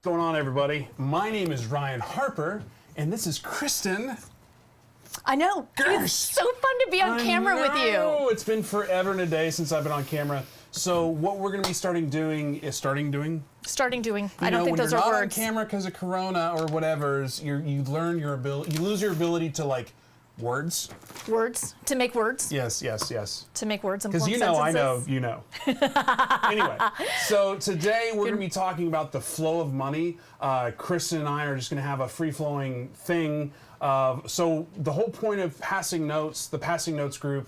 What's going on, everybody? My name is Ryan Harper, and this is KRISTIN. I know. GERST. It's so fun to be on camera with you. It's been forever and a day since I've been on camera. So what we're going to be starting doing. I don't think those are words. When you're not on camera because of Corona or whatever, you learn your ability. You lose your ability to words. Words to make words. Yes. To make words and because form I sentences. know, you know. Anyway, so today we're going to be talking about the flow of money. KRISTIN and I are just going to have a free-flowing thing. So the whole point of passing notes, the passing notes group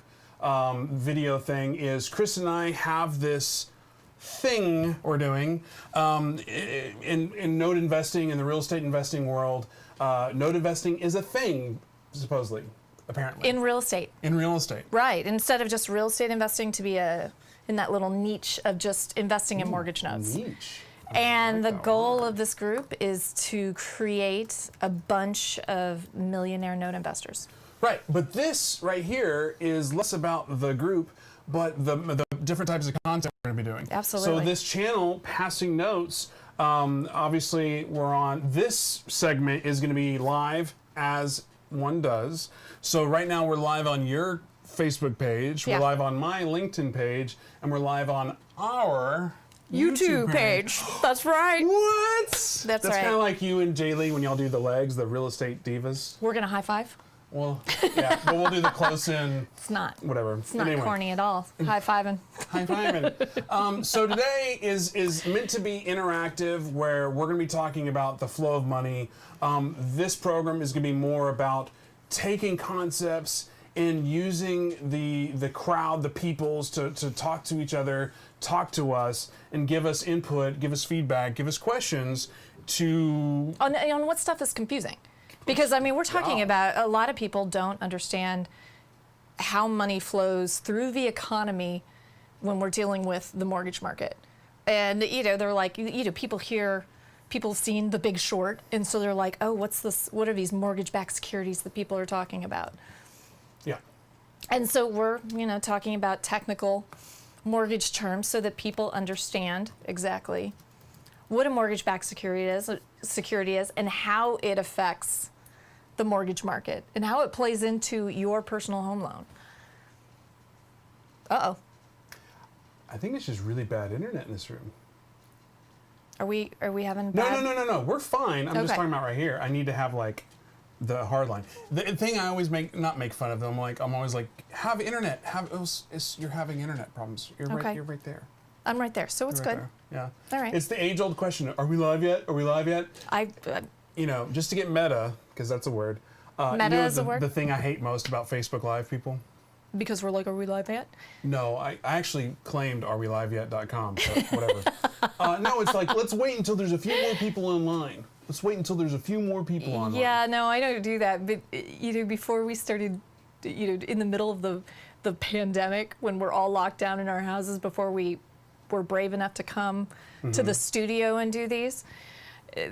video thing, is KRISTIN and I have this thing we're doing in note investing, in the real estate investing world. Note investing is a thing, supposedly, apparently. In real estate. In real estate. Right. Instead of just real estate investing, to be in that little niche of just investing in mortgage notes. Niche. And the goal of this group is to create a bunch of millionaire note investors. Right, but this right here is less about the group, but the different types of content we're going to be doing. Absolutely. So this channel, Passing Notes, obviously we're on, this segment is going to be live as one does. So right now we're live on your Facebook page, we're live on my LinkedIn page, and we're live on our YouTube page. That's right. What? That's right. That's kind of like you and Jay Lee when y'all do the legs, the real estate divas. We're going to high five? Well, yeah, but we'll do the close in. It's not. Whatever. It's not corny at all. High fiving. High fiving. So today is meant to be interactive, where we're going to be talking about the flow of money. This program is going to be more about taking concepts and using the crowd, the peoples, to talk to each other, talk to us, and give us input, give us feedback, give us questions to... On what stuff is confusing. Because, I mean, we're talking about, a lot of people don't understand how money flows through the economy when we're dealing with the mortgage market. And, they're like, people have seen The Big Short, and so they're like, oh, what's this? What are these mortgage-backed securities that people are talking about? Yeah. And so we're, talking about technical mortgage terms so that people understand exactly what a mortgage-backed security is and how it affects the mortgage market and how it plays into your personal home loan. Uh-oh. I think it's just really bad internet in this room. Are we having bad... No. We're fine. I'm just talking about right here. I need to have the hard line. The thing I always not make fun of them. I'm always like, have internet. You're having internet problems. You're right there. I'm right there, so it's good. There. Yeah. All right. It's the age-old question. Are we live yet? Are we live yet? Just to get meta, because that's a word. Meta is a word? The thing I hate most about Facebook Live people. Because we're like, are we live yet? No, I actually claimed areweliveyet.com, so whatever. No, it's like, let's wait until there's a few more people online. Let's wait until there's a few more people online. Yeah, no, I don't do that. But, before we started, in the middle of the pandemic, when we're all locked down in our houses, before we were brave enough to come to the studio and do these,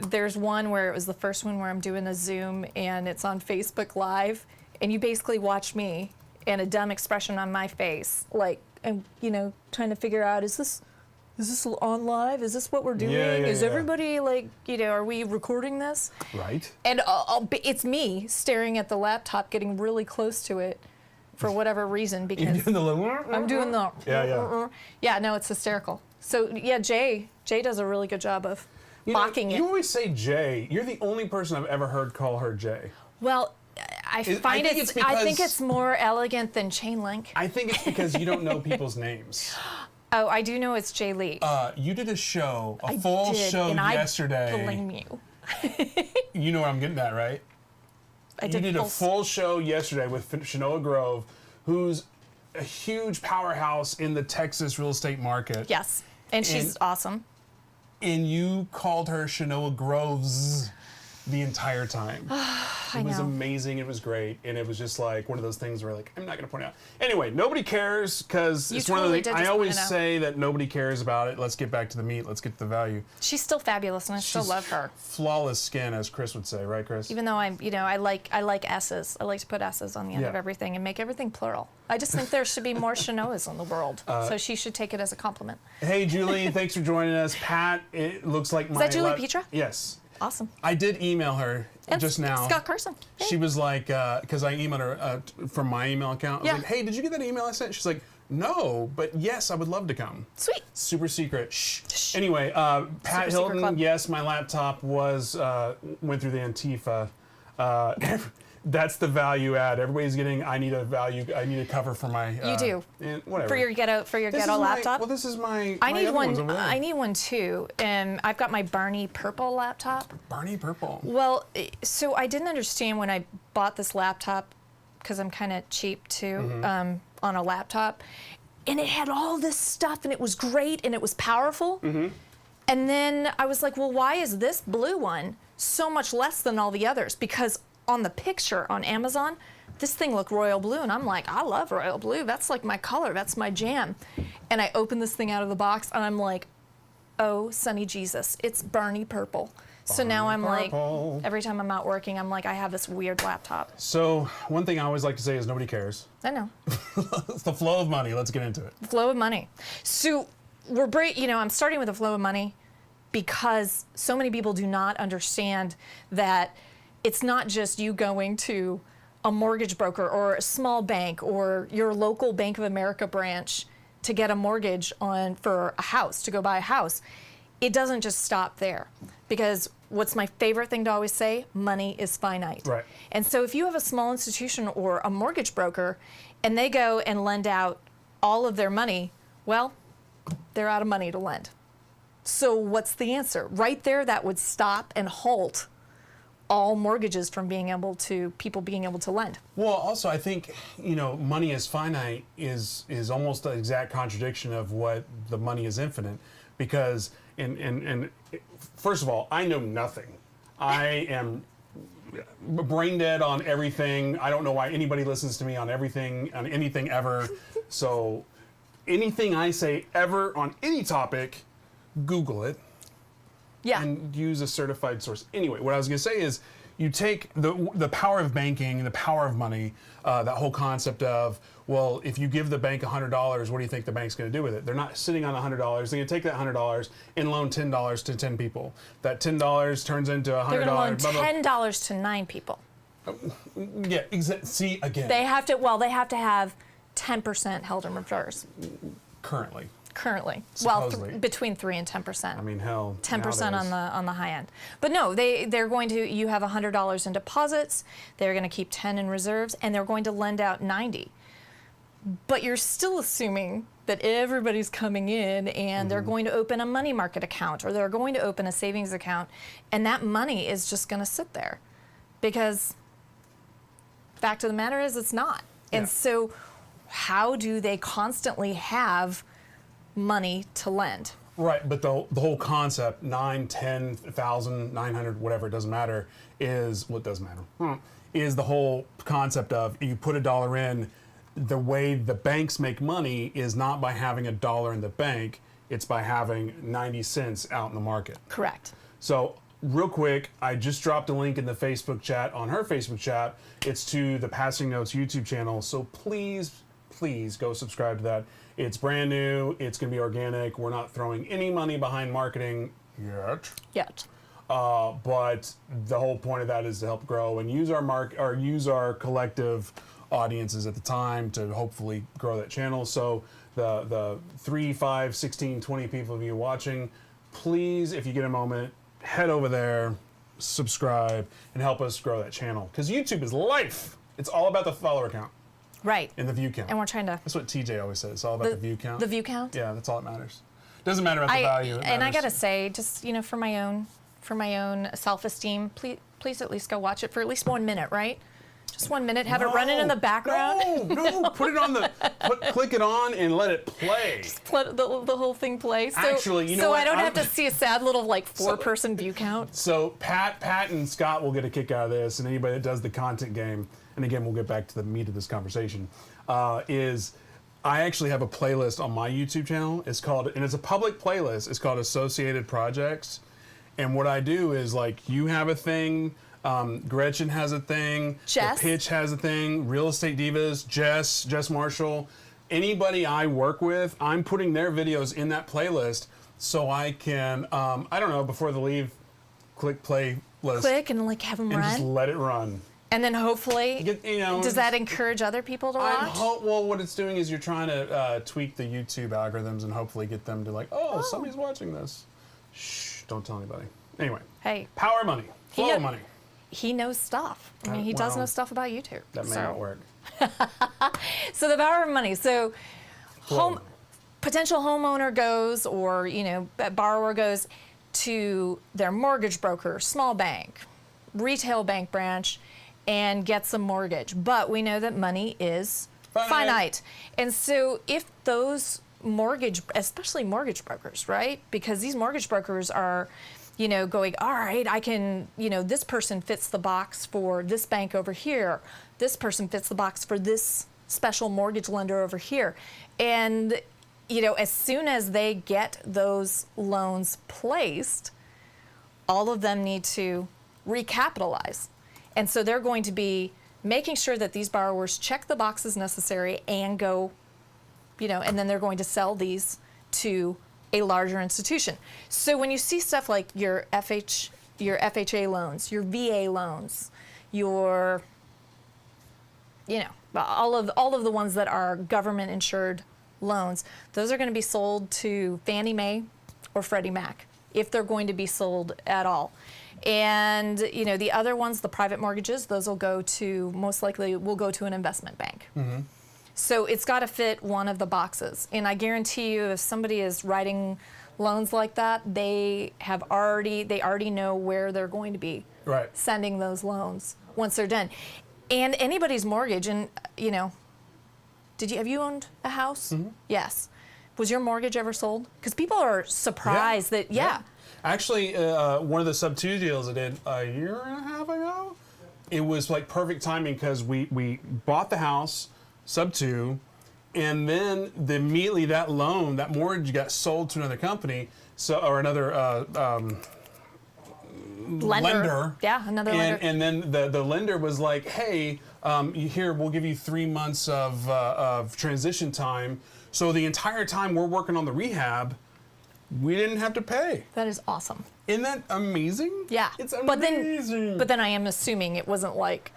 there's one where it was the first one where I'm doing a Zoom and it's on Facebook Live, and you basically watch me and a dumb expression on my face, and trying to figure out, is this on live? Is this what we're doing? Is everybody are we recording this? Right. And it's me staring at the laptop, getting really close to it for whatever reason, because You're doing the little... I'm doing the... Yeah, no, it's hysterical. So, yeah, Jay does a really good job of mocking it. You always say Jay. You're the only person I've ever heard call her Jay. Well, I think it's more elegant than chain link. I think it's because you don't know people's names. Oh, I do know it's Jay Lee. You did a show, a full show yesterday. I blame you. You know what I'm getting at, right? You did a full show yesterday with SHENOAH Grove, who's a huge powerhouse in the Texas real estate market. Yes, and she's awesome. And you called her SHENOAH Groves. the entire time. It was know. amazing. It was great. And it was just like one of those things where like, I'm not going to point it out. Anyway, nobody cares because it's one of the things I always say that nobody cares about it. Let's get back to the meat. Let's get to the value. She's still fabulous and I still love her. Flawless skin, as Chris would say, right, Chris? Even though I like S's. I like to put S's on the end of everything and make everything plural. I just think there should be more SHENOAHs in the world. So she should take it as a compliment. Hey, Julie, thanks for joining us. Pat, it looks like Is that Julie Petra? Yes. Awesome. I did email her just now. Scott Carson. Hey. She was like, because I emailed her from my email account. I was like, hey, did you get that email I sent? She's like, no, but yes, I would love to come. Sweet. Super secret. Shh. Anyway, Pat Hilton, yes, my laptop went through the Antifa. That's the value add. Everybody's getting. I need a cover for my. You do. Whatever. For your ghetto laptop. Well, this is my. I need one. I need one too. I've got my Barney purple laptop. Barney purple. Well, so I didn't understand when I bought this laptop, because I'm kind of cheap too, on a laptop, and it had all this stuff, and it was great, and it was powerful. And then I was like, well, why is this blue one so much less than all the others? Because on the picture on Amazon, this thing looked royal blue, and I'm like, I love royal blue. That's like my color. That's my jam. And I opened this thing out of the box, and I'm like, oh, Sonny Jesus, it's Barney purple. So now I'm like, every time I'm out working, I'm like, I have this weird laptop. So one thing I always like to say is nobody cares. I know. It's the flow of money. Let's get into it. The flow of money. So I'm starting with the flow of money because so many people do not understand that it's not just you going to a mortgage broker or a small bank or your local Bank of America branch to get a mortgage for a house, to go buy a house. It doesn't just stop there, because what's my favorite thing to always say? Money is finite. Right. And so if you have a small institution or a mortgage broker and they go and lend out all of their money, well, they're out of money to lend. So what's the answer? Right there, that would stop and halt all mortgages from people being able to lend. Well, also I think, money is finite is almost the exact contradiction of what the money is infinite, because and first of all, I know nothing. I am brain dead on everything. I don't know why anybody listens to me on anything ever. So anything I say ever on any topic, Google it. Yeah. And use a certified source. Anyway, what I was going to say is, you take the power of banking, the power of money, that whole concept of, well, if you give the bank $100, what do you think the bank's going to do with it? They're not sitting on $100. They're going to take that $100 and loan $10 to 10 people. That $10 turns into $100. They're going to loan $10 to 9 people. Yeah, see, again. They have to have 10% held in reserves. Currently. Well, between 3 and 10%. I mean, hell, 10% on the high end. But no, they're going to. You have $100 in deposits. They're going to keep 10 in reserves, and they're going to lend out 90. But you're still assuming that everybody's coming in and they're going to open a money market account or they're going to open a savings account, and that money is just going to sit there, because fact of the matter is it's not. And so, how do they constantly have money to lend? Right, but the whole concept, 9, 10, 1,000, 900, whatever, it doesn't matter, is the whole concept of, you put $1 in, the way the banks make money is not by having $1 in the bank, it's by having 90 cents out in the market. Correct. So, real quick, I just dropped a link in the Facebook chat, on her Facebook chat. It's to the Passing Notes YouTube channel, so please go subscribe to that. It's brand new. It's going to be organic. We're not throwing any money behind marketing yet. But the whole point of that is to help grow and use our collective audiences at the time to hopefully grow that channel. So the 3, 5, 16, 20 people of you watching, please, if you get a moment, head over there, subscribe, and help us grow that channel. Because YouTube is life. It's all about the follower count. Right. And the view count. And we're trying to. That's what TJ always says. It's all about the view count. The view count? Yeah, that's all that matters. Doesn't matter about the value. And I gotta say, just for my own self-esteem, please at least go watch it for at least 1 minute, right? Just 1 minute, have it running in the background. No, put it on click it on and let it play. Just let the whole thing play. So, Actually, you know so what? I don't have to see a sad little like 4-person view count. So Pat and Scott will get a kick out of this, and anybody that does the content game, and again, we'll get back to the meat of this conversation, is I actually have a playlist on my YouTube channel. It's called, and it's a public playlist. It's called Associated Projects. And what I do is, like, you have a thing, Gretchen has a thing, Jess. The Pitch has a thing, Real Estate Divas, Jess Marshall. Anybody I work with, I'm putting their videos in that playlist so I can, I don't know, before they leave, click play list. Click and like have them and run. just let it run. And then hopefully, does that just- encourage other people to watch? Well, what it's doing is you're trying to tweak the YouTube algorithms and hopefully get them to like, oh, somebody's watching this. Shh, don't tell anybody. Anyway, Hey, power money, flow of money. he knows stuff. I mean, he does know stuff about YouTube. That may not work. So the power of money. So potential homeowner goes, or borrower goes to their mortgage broker, small bank, retail bank branch, and gets a mortgage. But we know that money is finite. And so if those especially mortgage brokers, right? Because these mortgage brokers are, going, all right, I can, this person fits the box for this bank over here. This person fits the box for this special mortgage lender over here. And, as soon as they get those loans placed, all of them need to recapitalize. And so they're going to be making sure that these borrowers check the boxes necessary and go, and then they're going to sell these to a larger institution. So when you see stuff like your FHA loans, your VA loans, your, all of the ones that are government insured loans, those are going to be sold to Fannie Mae or Freddie Mac, if they're going to be sold at all. And the other ones, the private mortgages, those will go to, most likely will go to an investment bank. Mm-hmm. So it's got to fit one of the boxes. And I guarantee you, if somebody is writing loans like that, they already know where they're going to be sending those loans once they're done. And anybody's mortgage, and have you owned a house? Mm-hmm. Yes. Was your mortgage ever sold? Because people are surprised that Actually, one of the sub-2 deals I did a year and a half ago, it was like perfect timing because we bought the house, sub-2, and then immediately that mortgage got sold to another company, or another lender. Yeah, another lender. And then the lender was like, hey, here, we'll give you 3 months of transition time. So the entire time we're working on the rehab, we didn't have to pay. That is awesome. Isn't that amazing? Yeah. It's amazing. But then I am assuming it wasn't like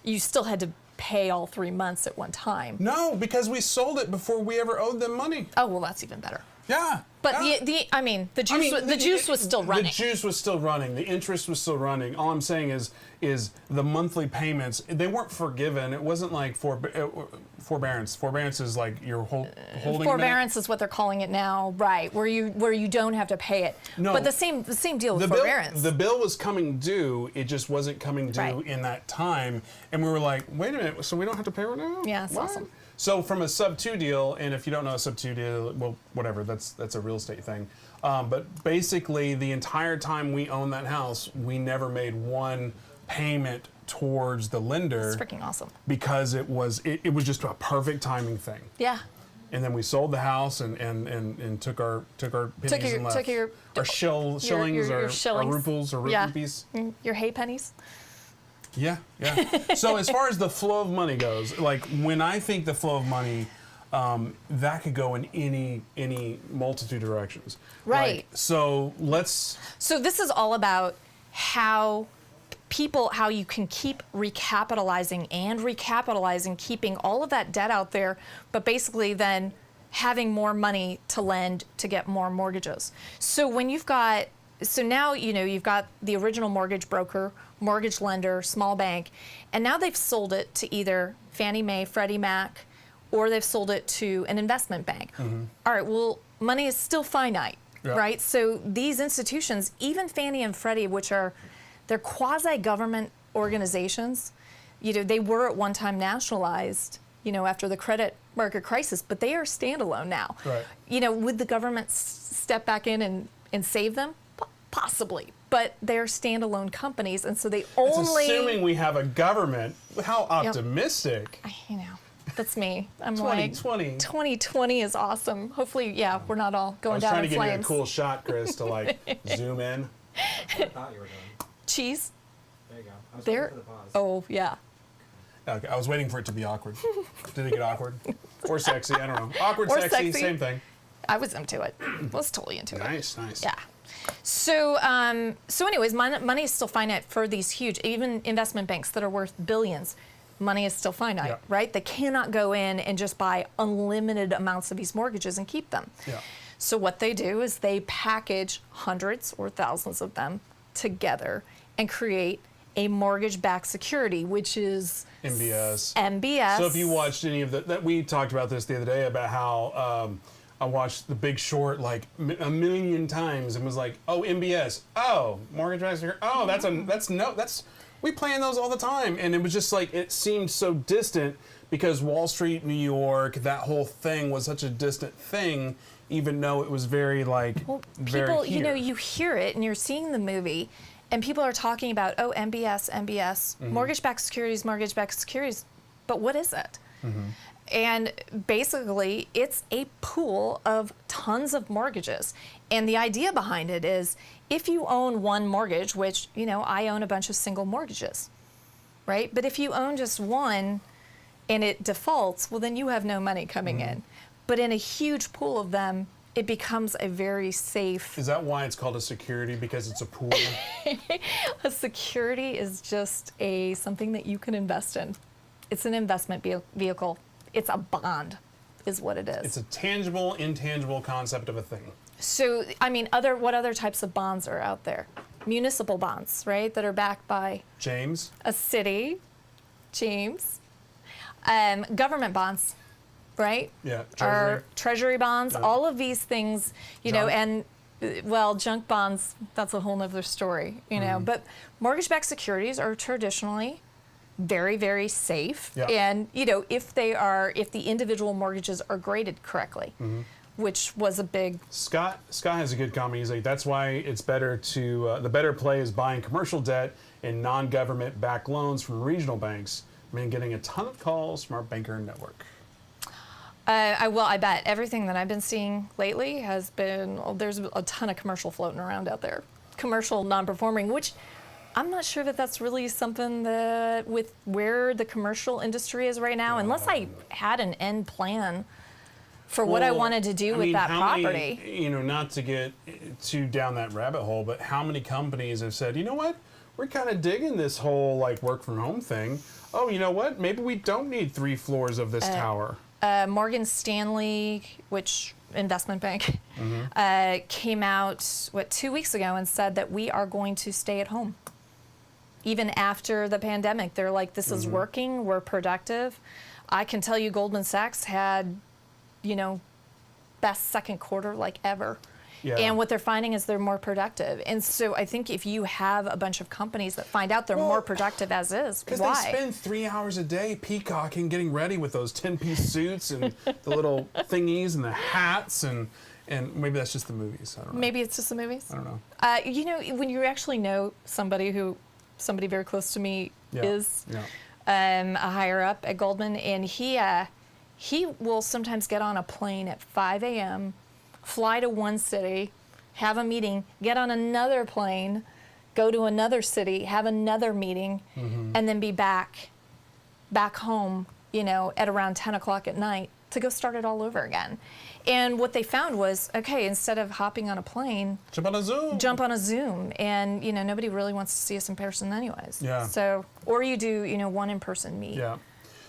you still had to pay all 3 months at one time. No, because we sold it before we ever owed them money. Oh, well, that's even better. Yeah. But the juice was still running. The juice was still running. The interest was still running. All I'm saying is the monthly payments, they weren't forgiven. It wasn't like forbearance. Forbearance is like you're holding. Forbearance is what they're calling it now, right? Where you don't have to pay it. No. But the same deal with forbearance. The bill was coming due. It just wasn't coming due in that time, and we were like, wait a minute. So we don't have to pay right now? Yeah, it's awesome. So from a sub-2 deal, and if you don't know a sub-2 deal, well, whatever, that's a real estate thing. But basically, the entire time we owned that house, we never made one payment towards the lender. It's freaking awesome. Because it was just a perfect timing thing. Yeah. And then we sold the house and took our pennies and left. Our shillings, our ruples, or rupees. Your hay pennies. Yeah. So as far as the flow of money goes, like when I think the flow of money, that could go in any multitude of directions. Right. Like, so this is all about how you can keep recapitalizing, keeping all of that debt out there, but basically then having more money to lend to get more mortgages. So now you've got the original mortgage broker, mortgage lender, small bank, and now they've sold it to either Fannie Mae, Freddie Mac, or they've sold it to an investment bank. Mm-hmm. All right, well, money is still finite, right? So these institutions, even Fannie and Freddie, they're quasi-government organizations, they were at one time nationalized, after the credit market crisis, but they are standalone now. Right. Would the government step back in and save them? Possibly, but they're standalone companies, and so they only. It's assuming we have a government. How optimistic. That's me. I'm 2020. like 2020 is awesome. Hopefully, we're not all going down in flames. I was trying to give you a cool shot, Chris, to like zoom in. I thought you were done. Cheese. There you go. I was There. waiting for the pause. Oh yeah. Okay, I was waiting for it to be awkward. Did it get awkward? Or sexy? I don't know. Awkward, Or sexy, sexy. same thing. I was into it. Was totally into it. Nice. Yeah. So, anyways, money is still finite for these huge, even investment banks that are worth billions. Money is still finite, right? They cannot go in and just buy unlimited amounts of these mortgages and keep them. Yeah. So what they do is they package hundreds or thousands of them together and create a mortgage-backed security, which is MBS. MBS. So if you watched any of that, we talked about this the other day about how I watched The Big Short like a million times and was like, oh, MBS, oh, mortgage-backed security, oh, that's we play in those all the time, and it was just like it seemed so distant because Wall Street, New York, that whole thing was such a distant thing, even though it was very people, here. you hear it and you're seeing the movie, and people are talking about MBS, mortgage-backed securities, but what is it? And basically, it's a pool of tons of mortgages. And the idea behind it is if you own one mortgage, which, I own a bunch of single mortgages, right? But if you own just one and it defaults, well, then you have no money coming in. But in a huge pool of them, it becomes a very safe. Is that why it's called a security? Because it's a pool? A security is just something that you can invest in. It's an investment vehicle. It's a bond, is what it is. It's a tangible, intangible concept of a thing. So, what other types of bonds are out there? Municipal bonds, right, that are backed by James? a city, James. Government bonds, right? Yeah, Treasury. Treasury bonds, Yeah. all of these things, Junk. and junk bonds, that's a whole nother story, But mortgage-backed securities are traditionally very, very safe. Yeah. And, if the individual mortgages are graded correctly, which was a big. Scott has a good comment. He's like, that's why it's better to, the better play is buying commercial debt and non-government backed loans from regional banks. Getting a ton of calls from our banker network. I bet everything that I've been seeing lately there's a ton of commercial floating around out there. Commercial non-performing, which I'm not sure that that's really something that with where the commercial industry is right now, unless I had an end plan for what I wanted to do with that property. Many, not to get too down that rabbit hole, but how many companies have said, you know what, we're kind of digging this whole work from home thing. Oh, you know what, maybe we don't need 3 floors of this tower. Morgan Stanley, which investment bank, came out 2 weeks ago and said that we are going to stay at home. Even after the pandemic, they're like, this is working, we're productive. I can tell you Goldman Sachs had, best second quarter ever. Yeah. And what they're finding is they're more productive. And so I think if you have a bunch of companies that find out they're more productive as is, Because why? they spend 3 hours a day peacocking, getting ready with those 10-piece suits and the little thingies and the hats and maybe that's just the movies. I don't know. Maybe it's just the movies. I don't know. When you actually know somebody very close to me is a higher up at Goldman, and he will sometimes get on a plane at 5 a.m., fly to one city, have a meeting, get on another plane, go to another city, have another meeting, and then be back home, at around 10 o'clock at night to go start it all over again. And what they found was, okay, instead of hopping on a plane, jump on a Zoom. and nobody really wants to see us in person anyways. Yeah. So, or you do one in-person meet. Yeah.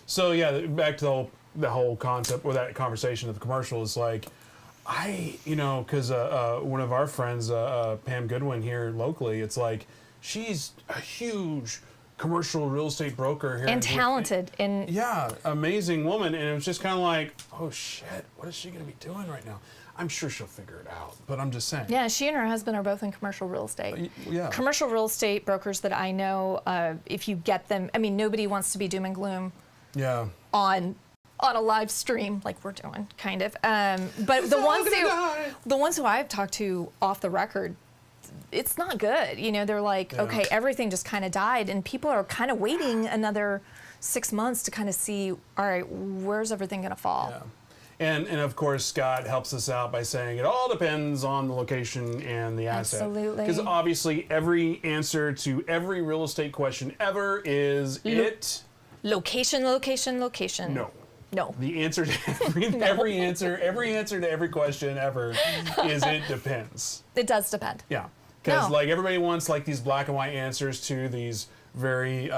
So back to the whole concept or that conversation of the commercial is because one of our friends, Pam Goodwin here locally, it's like she's a huge commercial real estate broker here. And talented. Yeah, amazing woman. And it was just kind of like, oh shit, what is she going to be doing right now? I'm sure she'll figure it out, but I'm just saying. Yeah, she and her husband are both in commercial real estate. Yeah. Commercial real estate brokers that I know, if you get them, I mean, nobody wants to be doom and gloom Yeah. on a live stream like we're doing, kind of. But the ones who I've talked to off the record, it's not good. You know, they're like, Yeah. okay, everything just kind of died, and people are kind of waiting another 6 months to kind of see, all right, where's everything going to fall? Yeah. And of course, Scott helps us out by saying it all depends on the location and the asset. Absolutely. Because obviously, every answer to every real estate question ever is it. Location, location, location. No. No. The answer to every answer to every question ever is it depends. It does depend. Yeah. Because No. like everybody wants like these black and white answers to these very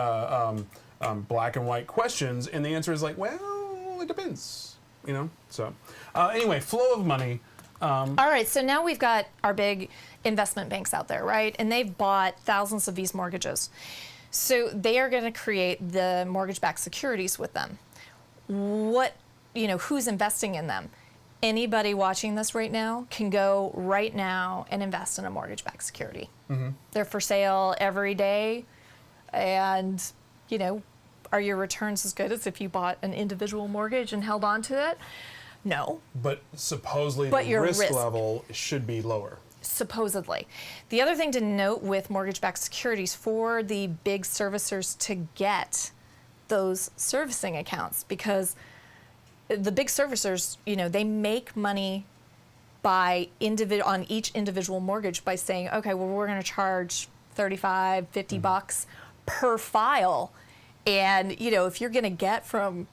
black and white questions, and the answer is like, well, it depends. You know. So anyway, flow of money. All right, so now we've got our big investment banks out there, right? And they've bought thousands of these mortgages. So they are going to create the mortgage-backed securities with them. Who's investing in them? Anybody watching this right now can go right now and invest in a mortgage-backed security. Mm-hmm. They're for sale every day, and are your returns as good as if you bought an individual mortgage and held on to it? No. But supposedly But the your risk risk level should be lower. Supposedly. The other thing to note with mortgage-backed securities, for the big servicers to get those servicing accounts, because the big servicers, they make money by on each individual mortgage by saying, okay, well, we're going to charge $35, $50 bucks per file. And, if you're going to get from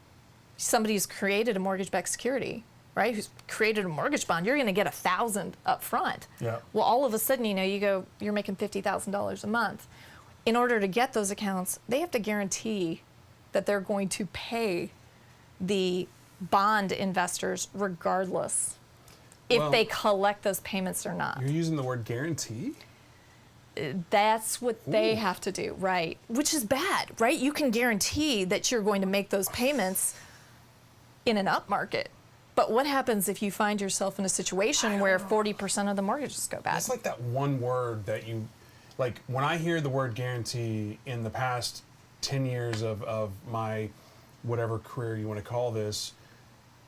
somebody who's created a mortgage-backed security, right, who's created a mortgage bond, you're going to get $1,000 up front. Yeah. Well, all of a sudden, you're making $50,000 a month. In order to get those accounts, they have to guarantee that they're going to pay the bond investors regardless if they collect those payments or not. You're using the word guarantee? That's what they have to do, right? Which is bad, right? You can guarantee that you're going to make those payments in an up market. But what happens if you find yourself in a situation where 40% of the mortgages go bad? It's like that one word that you, like when I hear the word guarantee in the past 10 years of my whatever career you want to call this,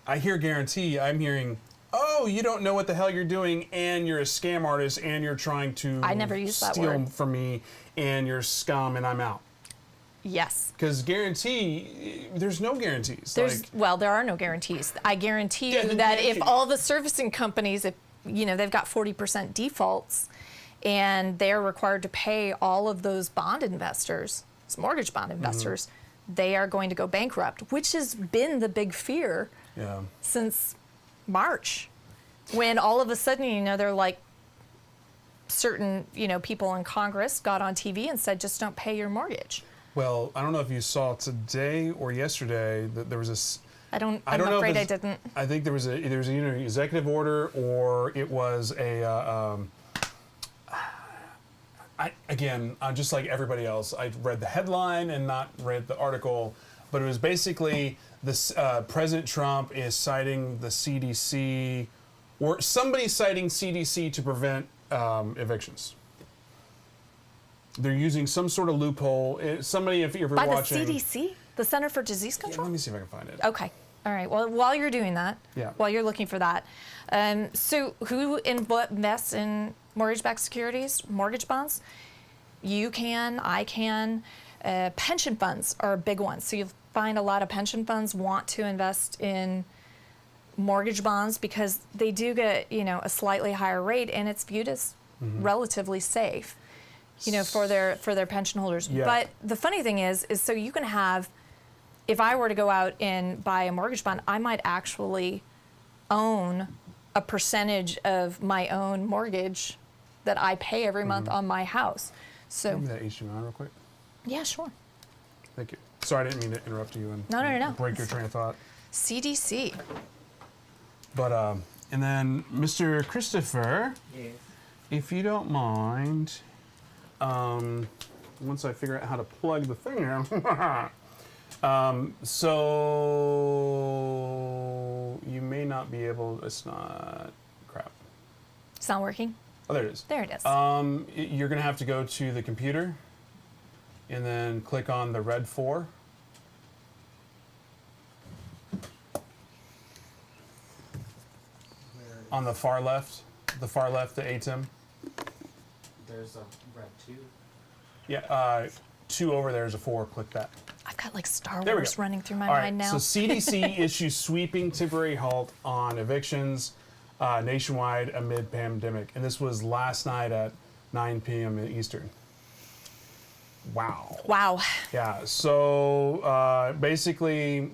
I hear guarantee, I'm hearing, oh, you don't know what the hell you're doing, and you're a scam artist, and you're trying to I never used that steal word. from me, and you're scum, and I'm out. Yes. Because guarantee, there's no guarantees. Well, there are no guarantees. I guarantee Yeah, you the that if guarantee- all the servicing companies, if they've got 40% defaults, and they're required to pay all of those bond investors, those mortgage bond investors, they are going to go bankrupt, which has been the big fear since March, when all of a sudden, they're like, certain, people in Congress got on TV and said, just don't pay your mortgage. Well, I don't know if you saw today or yesterday that there was I'm I don't know if afraid I it's- didn't. I think there was either an executive order or it was I'm just like everybody else. I read the headline and not read the article, but it was basically this President Trump is citing the CDC or somebody citing CDC to prevent evictions. They're using some sort of loophole. Somebody, if you're By watching, the CDC, the Center for Disease Yeah, Control. let me see if I can find it. Okay. All right. Well, while you're doing that, while you're looking for that, so who invests in mortgage-backed securities, mortgage bonds? You can, I can. Pension funds are a big one. So you'll find a lot of pension funds want to invest in mortgage bonds because they do get, a slightly higher rate, and it's viewed as relatively safe, for their pension holders. Yeah. But the funny thing is so you can have, if I were to go out and buy a mortgage bond, I might actually own a percentage of my own mortgage that I pay every month on my house. So, Give me that HDMI real quick. yeah, sure. Thank you. Sorry, I didn't mean to interrupt you and No. break your train of thought. CDC. But and then Mr. Christopher, Yes. if you don't mind, once I figure out how to plug the thing in, so you may not be able. It's not It's not working. Oh, there it is. There it is. You're going to have to go to the computer and then click on the red 4. On the far left, the ATEM. There's a red 2. Yeah, 2 over there is a 4. Click that. I've got like Star There we Wars go. running through my All right, mind now. so CDC issues sweeping temporary halt on evictions nationwide amid pandemic. And this was last night at 9 p.m. Eastern. Wow. Wow. Yeah, so basically,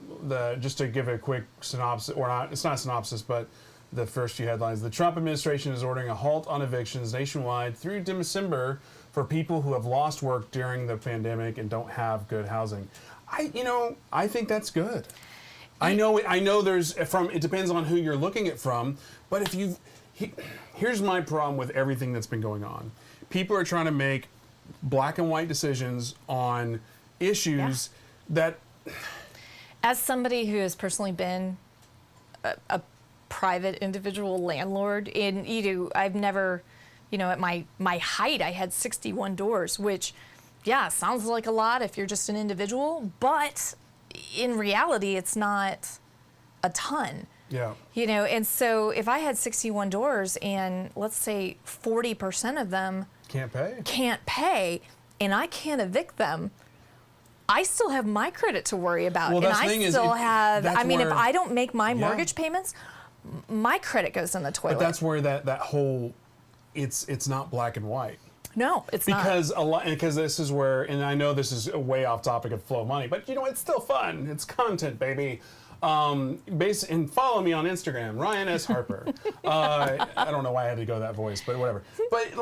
just to give a quick synopsis, or not, it's not a synopsis, but the first few headlines. The Trump administration is ordering a halt on evictions nationwide through December for people who have lost work during the pandemic and don't have good housing. I think that's good. I know there's it depends on who you're looking at from, but here's my problem with everything that's been going on. People are trying to make black and white decisions on issues that... As somebody who has personally been a private individual landlord, I've never, at my height, I had 61 doors, which, sounds like a lot if you're just an individual, but in reality, it's not a ton. Yeah. And so if I had 61 doors and let's say 40% of them can't pay, and I can't evict them, I still have my credit to worry about. Well, and that's the I thing is, still have, that's if where- I don't make my mortgage payments, my credit goes in the toilet. But that's where that whole, it's not black and white. No, it's not. Because this is where, and I know this is way off topic of flow of money, but it's still fun. It's content, baby. And follow me on Instagram, Ryan S. Harper. I don't know why I had to go that voice, but whatever. But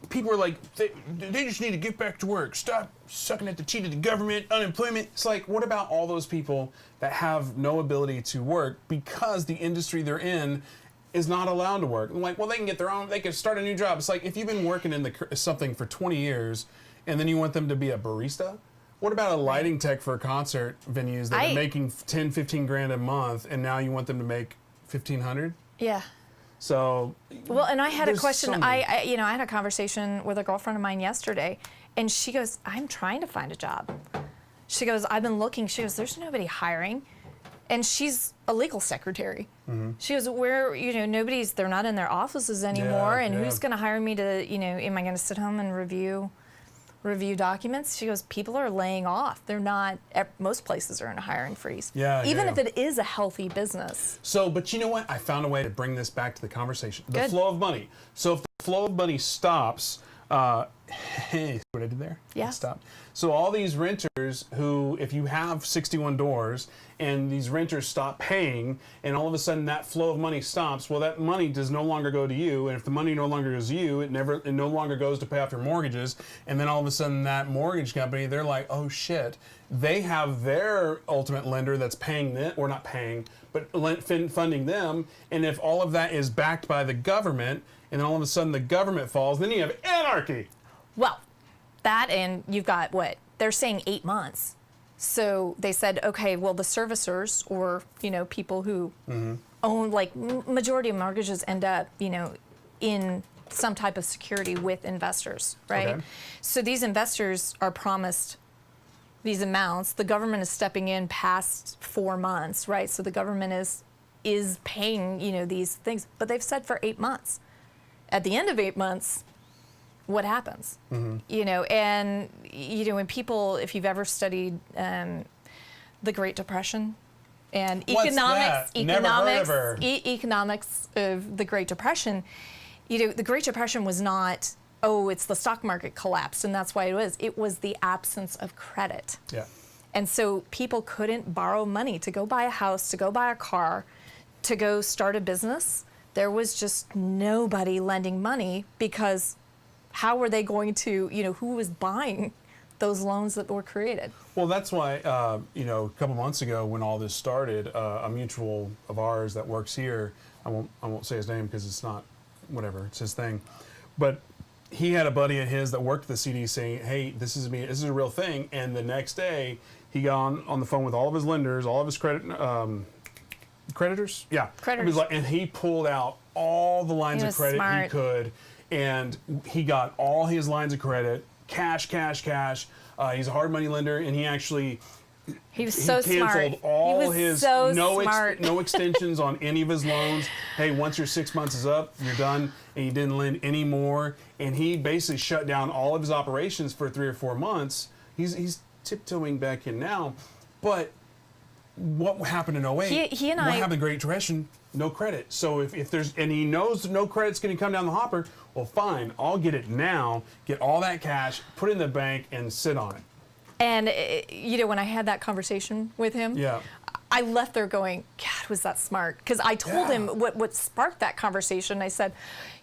people are like, they just need to get back to work. Stop sucking at the teat of the government, unemployment. It's like, what about all those people that have no ability to work because the industry they're in is not allowed to work? I'm like, well, they can start a new job. It's like, if you've been working in something for 20 years and then you want them to be a barista, what about a lighting tech for concert venues that are making 10, 15 grand a month, and now you want them to make 1,500? Yeah. So, well, and I had a question. so I had a conversation with a girlfriend of mine yesterday, and she goes, "I'm trying to find a job." She goes, "I've been looking." She goes, "There's nobody hiring," and she's a legal secretary. Mm-hmm. She goes, they're not in their offices anymore, and who's going to hire me to, am I going to sit home and review documents? She goes, people are laying off. They're not, most places are in a hiring freeze. Even if it is a healthy business. So, but you know what? I found a way to bring this back to the conversation. The Good. flow of money. So if the flow of money stops, hey, see what I did there? Yeah. It stopped. So all these renters who, if you have 61 doors and these renters stop paying, and all of a sudden that flow of money stops, well, that money does no longer go to you. And if the money no longer goes to you, it no longer goes to pay off your mortgages. And then all of a sudden that mortgage company, they're like, oh shit, they have their ultimate lender that's paying them, or not paying, but funding them. And if all of that is backed by the government, and then all of a sudden the government falls, then you have anarchy. Well, that, and you've got they're saying 8 months. So they said, okay, well, the servicers, or people who own, majority of mortgages end up in some type of security with investors, right? Okay. So these investors are promised these amounts. The government is stepping in past 4 months, right? So the government is paying these things, but they've said for 8 months. At the end of 8 months, what happens? And when people, if you've ever studied the Great Depression and economics of the Great Depression, the Great Depression was not, it's the stock market collapsed and that's why it was. It was the absence of credit. Yeah. And so people couldn't borrow money to go buy a house, to go buy a car, to go start a business. There was just nobody lending money, because how were they going to, who was buying those loans that were created? Well, that's why, a couple months ago when all this started, a mutual of ours that works here, I won't say his name because it's not, whatever, it's his thing, but he had a buddy of his that worked at the CD saying, hey, this is a real thing. And the next day he got on the phone with all of his lenders, all of his creditors? Yeah. Creditors. And he pulled out all the lines He of was credit he smart. could, and he got all his lines of credit, cash. He's a hard money lender, and he actually He was so canceled smart. all he was his so no smart. no extensions on any of his loans. Hey, once your 6 months is up, you're done, and he didn't lend any more. And he basically shut down all of his operations for 3 or 4 months. He's tiptoeing back in now, but what happened in 08? He and what I- happened in the Great Depression? No credit. So if there's, and he knows no credit's going to come down the hopper, well, fine, I'll get it now, get all that cash, put it in the bank, and sit on it. And when I had that conversation with him, Yeah. I left there going, God, was that smart? Because I told him what sparked that conversation. I said,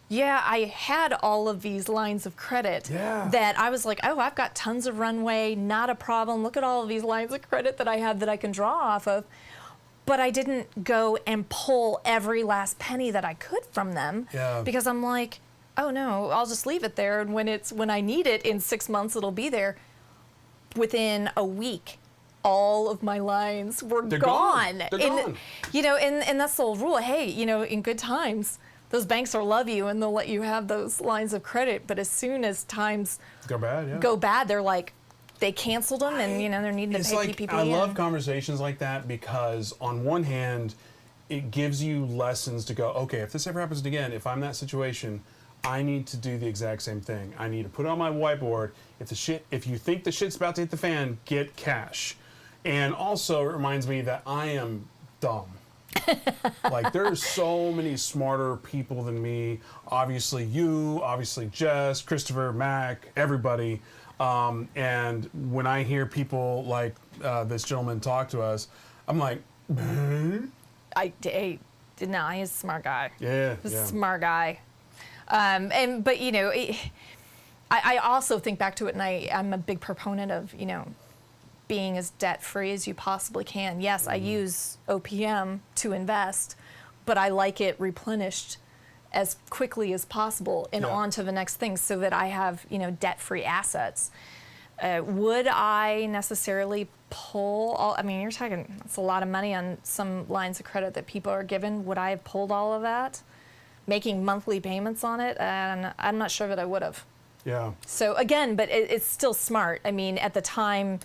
yeah, I had all of these lines of credit that I was like, oh, I've got tons of runway, not a problem. Look at all of these lines of credit that I have that I can draw off of. But I didn't go and pull every last penny that I could from them because I'm like, oh no, I'll just leave it there. And when I need it in 6 months, it'll be there. Within a week, all of my lines were gone. They're gone. And that's the old rule. Hey, in good times, those banks will love you and they'll let you have those lines of credit. But as soon as times go bad, they're like, they canceled them and they're needing to pay PPP. I love conversations like that because on one hand, it gives you lessons to go, okay, if this ever happens again, if I'm in that situation, I need to do the exact same thing. I need to put it on my whiteboard. If you think the shit's about to hit the fan, get cash. And also it reminds me that I am dumb. Like there's so many smarter people than me. Obviously you, obviously Jess, Christopher, Mac, everybody. And when I hear people like this gentleman talk to us, I'm like, He's a smart guy. yeah, He's a smart guy. I also think back to it, and I'm a big proponent of, being as debt-free as you possibly can. Yes, I use OPM to invest, but I like it replenished as quickly as possible and on to the next thing so that I have, debt-free assets. Would I necessarily pull all, you're talking, that's a lot of money on some lines of credit that people are given. Would I have pulled all of that? Making monthly payments on it? And I'm not sure that I would have. Yeah. So again, but it's still smart. At the time,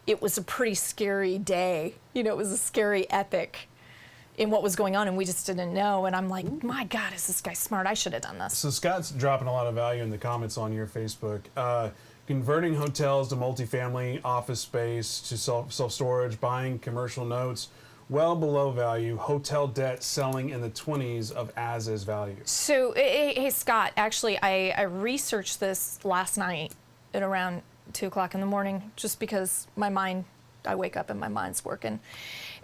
it was a pretty scary day. It was a scary epic in what was going on, and we just didn't know. And I'm like, my God, is this guy smart? I should have done this. So Scott's dropping a lot of value in the comments on your Facebook. Converting hotels to multifamily office space to self-storage, buying commercial notes, well below value, hotel debt selling in the 20s of as-is value. So, hey Scott, actually, I researched this last night at around 2 o'clock in the morning, just because I wake up and my mind's working.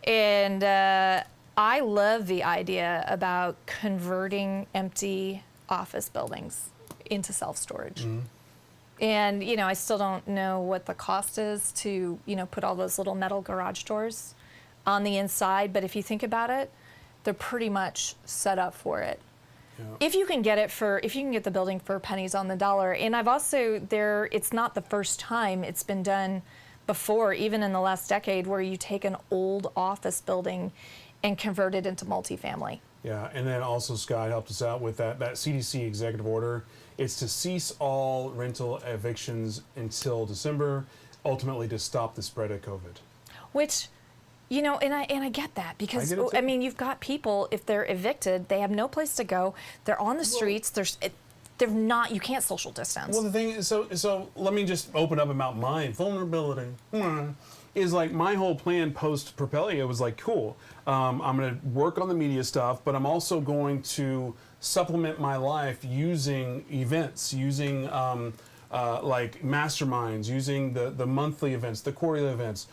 And I love the idea about converting empty office buildings into self-storage. Mm-hmm. And, I still don't know what the cost is to, put all those little metal garage doors on the inside, but if you think about it, they're pretty much set up for it. Yeah. If you can get the building for pennies on the dollar. And I've also it's not the first time it's been done before, even in the last decade, where you take an old office building and convert it into multifamily. Yeah, and then also Scott helped us out with that CDC executive order. It's to cease all rental evictions until December, ultimately to stop the spread of COVID. Which, and I get that because you've got people, if they're evicted, they have no place to go. They're on the streets. They're not. You can't social distance. Well, the thing is, so let me just open up about my vulnerability. Is like my whole plan post Propelia was like, cool. I'm going to work on the media stuff, but I'm also going to supplement my life using events, using like masterminds, using the monthly events, the quarterly events.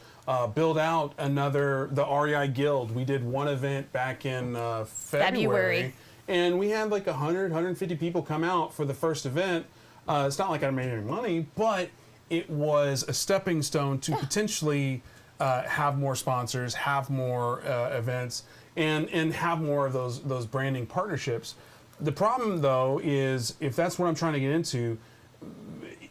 Build out the REI Guild. We did one event back in February. And we had like 100, 150 people come out for the first event. It's not like I made any money, but it was a stepping stone to potentially have more sponsors, have more events, and have more of those branding partnerships. The problem, though, is if that's what I'm trying to get into,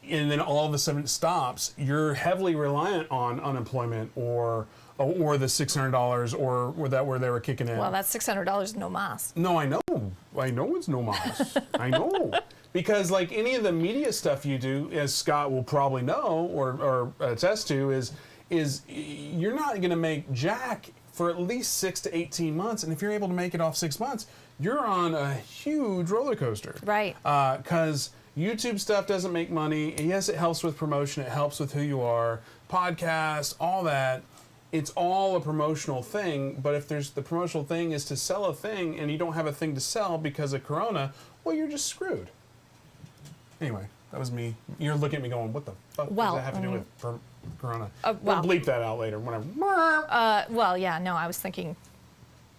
and then all of a sudden it stops, you're heavily reliant on unemployment or the $600 or where they were kicking in. Well, that's $600 no mas. No, I know. I know it's no mas. I know. Because like any of the media stuff you do, as Scott will probably know or attest to, is you're not going to make jack for at least 6 to 18 months. And if you're able to make it off 6 months, you're on a huge roller coaster. Right. Because YouTube stuff doesn't make money. And yes, it helps with promotion. It helps with who you are. Podcasts, all that. It's all a promotional thing. But if the promotional thing is to sell a thing and you don't have a thing to sell because of Corona, well, you're just screwed. Anyway, that was me. You're looking at me going, what the fuck does that have to do with Corona? We'll bleep that out later. Whatever. Well, yeah, no, I was thinking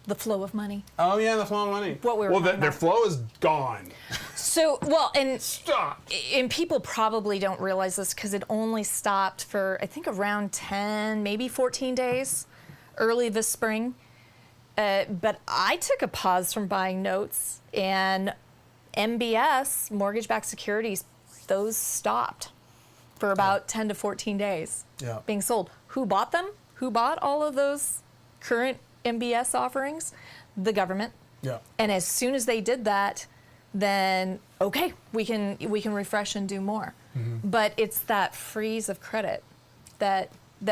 the flow of money. Oh, yeah, the flow of money. What we were talking their about. flow is gone. So, well, and Stop. And people probably don't realize this because it only stopped for, I think, around 10, maybe 14 days early this spring. But I took a pause from buying notes, and MBS, mortgage-backed securities, those stopped for about 10 to 14 days being sold. Who bought them? Who bought all of those current MBS offerings? The government. Yeah. And as soon as they did that, then okay, we can refresh and do more. But it's that freeze of credit that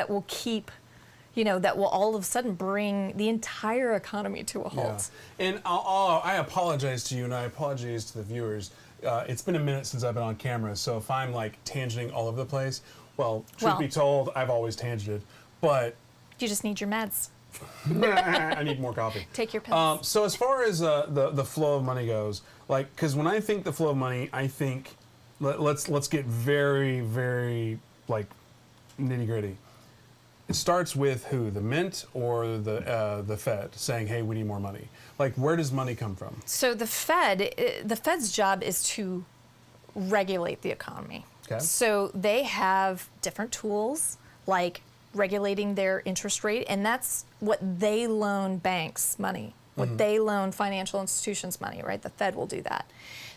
will keep, that will all of a sudden bring the entire economy to a halt. Yeah. And I apologize to you, and I apologize to the viewers. It's been a minute since I've been on camera, so if I'm like tangenting all over the place, truth be told, I've always tangented. But you just need your meds. I need more coffee. Take your pills. So as far as the flow of money goes, because when I think the flow of money, I think let's get very, very like nitty gritty. It starts with who? The Mint or the Fed saying, "Hey, we need more money." Like, where does money come from? So the Fed's job is to regulate the economy. Okay. So they have different tools like regulating their interest rate, and that's what they loan banks money, what they loan financial institutions money, right? The Fed will do that.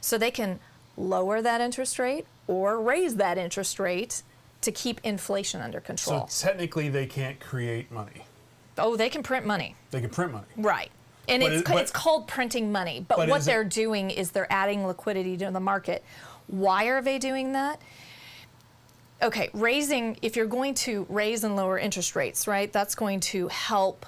So they can lower that interest rate or raise that interest rate to keep inflation under control. So technically, they can't create money. Oh, they can print money. They can print money. Right. And it's called printing money. But what they're doing is they're adding liquidity to the market. Why are they doing that? Okay, if you're going to raise and lower interest rates, right, that's going to help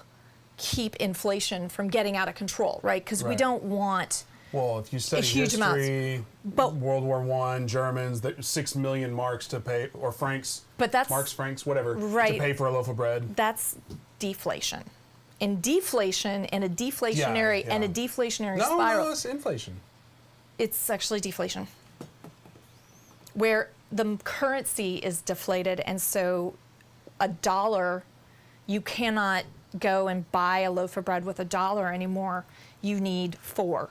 keep inflation from getting out of control, right? Because we don't want Well, if you study huge history, World War I, Germans, 6 million marks to pay, or francs, but that's marks, francs, whatever, right, to pay for a loaf of bread. That's deflation. And deflation and a deflationary spiral. No, it's inflation. It's actually deflation. Where the currency is deflated, and so $1, you cannot go and buy a loaf of bread with $1 anymore. You need 4.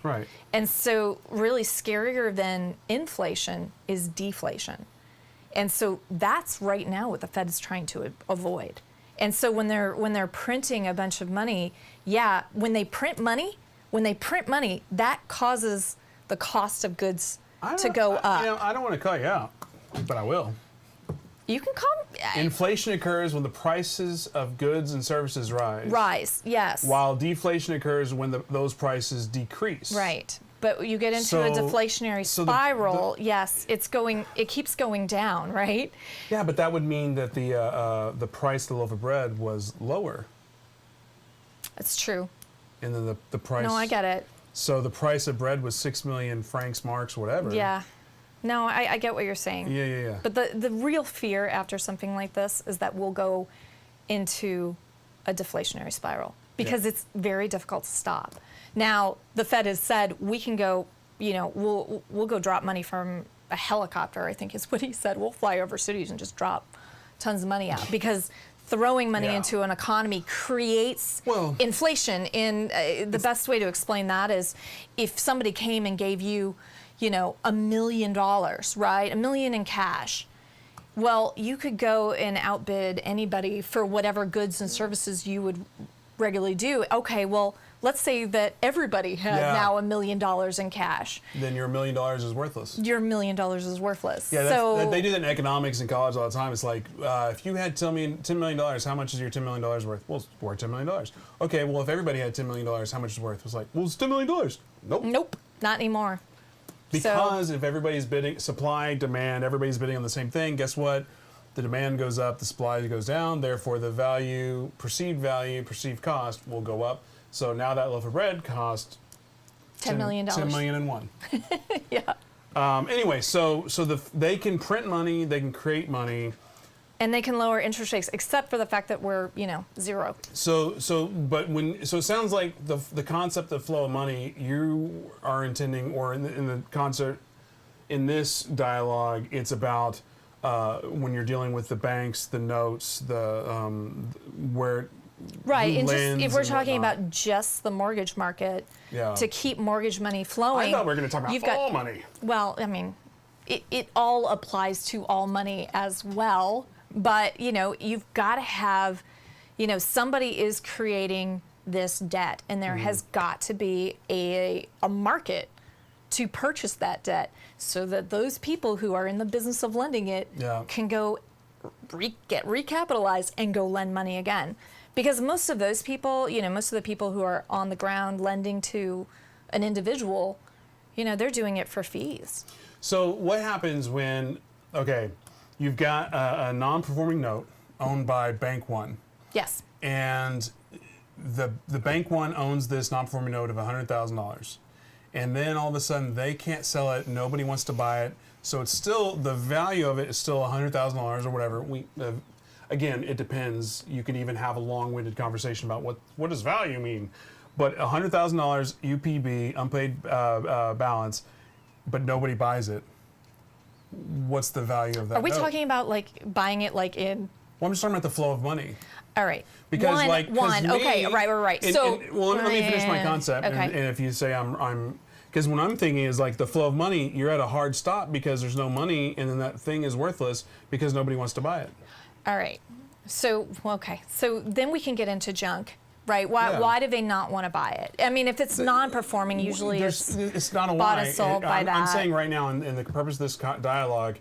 Right. And so really scarier than inflation is deflation. And so that's right now what the Fed is trying to avoid. And so when they're printing a bunch of money, when they print money, that causes the cost of goods to go up. I don't want to call you out, but I will. You can call me. Inflation occurs when the prices of goods and services rise. Yes. While deflation occurs when those prices decrease. Right. But you get into a deflationary spiral. Yes, it keeps going down, right? Yeah, but that would mean that the price of the loaf of bread was lower. That's true. And then the price. No, I get it. So the price of bread was 6 million francs, marks, whatever. Yeah. No, I get what you're saying. Yeah. But the real fear after something like this is that we'll go into a deflationary spiral because it's very difficult to stop. Now, the Fed has said we can go, we'll go drop money from a helicopter, I think is what he said. We'll fly over cities and just drop tons of money out because throwing money into an economy creates inflation. And the best way to explain that is if somebody came and gave you, $1 million, right? $1 million in cash. Well, you could go and outbid anybody for whatever goods and services you would regularly do. Okay, well, let's say that everybody had now $1 million in cash. Then your $1 million is worthless. Your $1 million is worthless. Yeah, so they do that in economics in college all the time. It's like, if you had $10 million, how much is your $10 million worth? Well, it's worth $10 million. Okay, well, if everybody had $10 million, how much is it worth? It's like, well, it's $10 million. Nope. Nope, not anymore. Because if everybody's bidding, supply, demand, everybody's bidding on the same thing, guess what? The demand goes up, the supply goes down, therefore the perceived cost will go up. So now that loaf of bread costs $10 million. $10 million and one. Yeah. Anyway, so they can print money, they can create money. And they can lower interest rates, except for the fact that we're, zero. So it sounds like the concept of flow of money you are intending, or in the concert, in this dialogue, it's about when you're dealing with the banks, the notes, where right, and just if we're and talking whatnot. about just the mortgage market, Yeah. to keep mortgage money flowing. I thought we were going to talk about you've got- all money. Well, I mean, it all applies to all money as well. But, you've got to have, somebody is creating this debt, and there has got to be a market to purchase that debt so that those people who are in the business of lending it can go get recapitalized and go lend money again. Because most of those people, most of the people who are on the ground lending to an individual, they're doing it for fees. So what happens when, you've got a non-performing note owned by Bank One, Yes. and the Bank One owns this non-performing note of $100,000, and then all of a sudden they can't sell it, nobody wants to buy it, so it's still, the value of it is still $100,000 or whatever. Again, it depends. You can even have a long-winded conversation about what does value mean, but $100,000 UPB, unpaid balance, but nobody buys it. What's the value of that? Are we note? talking about buying it in? Well, I'm just talking about the flow of money. All right. Because one. Okay. Right. So let me finish my concept. Okay. And if you say I'm, because what I'm thinking is the flow of money. You're at a hard stop because there's no money, and then that thing is worthless because nobody wants to buy it. All right. So So then we can get into junk. Right? Why do they not want to buy it? I mean, if it's non-performing, usually it's not a bought why. and sold by that. I'm saying right now, in the purpose of this dialogue,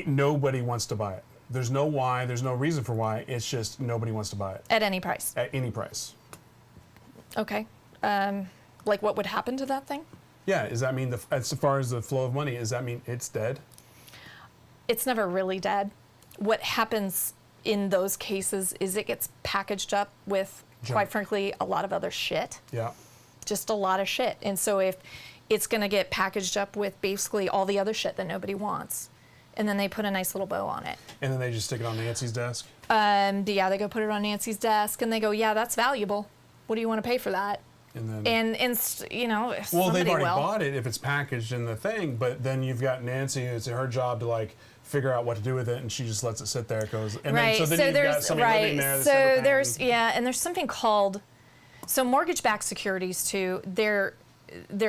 nobody wants to buy it. There's no why. There's no reason for why. It's just nobody wants to buy it. At any price. At any price. Okay. What would happen to that thing? Yeah. Does that mean as far as the flow of money? Does that mean it's dead? It's never really dead. What happens in those cases is it gets packaged up with, quite frankly, a lot of other shit. Yeah. Just a lot of shit. And so if it's going to get packaged up with basically all the other shit that nobody wants, and then they put a nice little bow on it. And then they just stick it on Nancy's desk? They go put it on Nancy's desk, and they go, yeah, that's valuable. What do you want to pay for that? And then, well, they've already bought it if it's packaged in the thing, but then you've got Nancy, it's her job to figure out what to do with it, and she just lets it sit there. It goes, and right. then, so then you've got somebody living there. So there's something called, mortgage-backed securities too. They're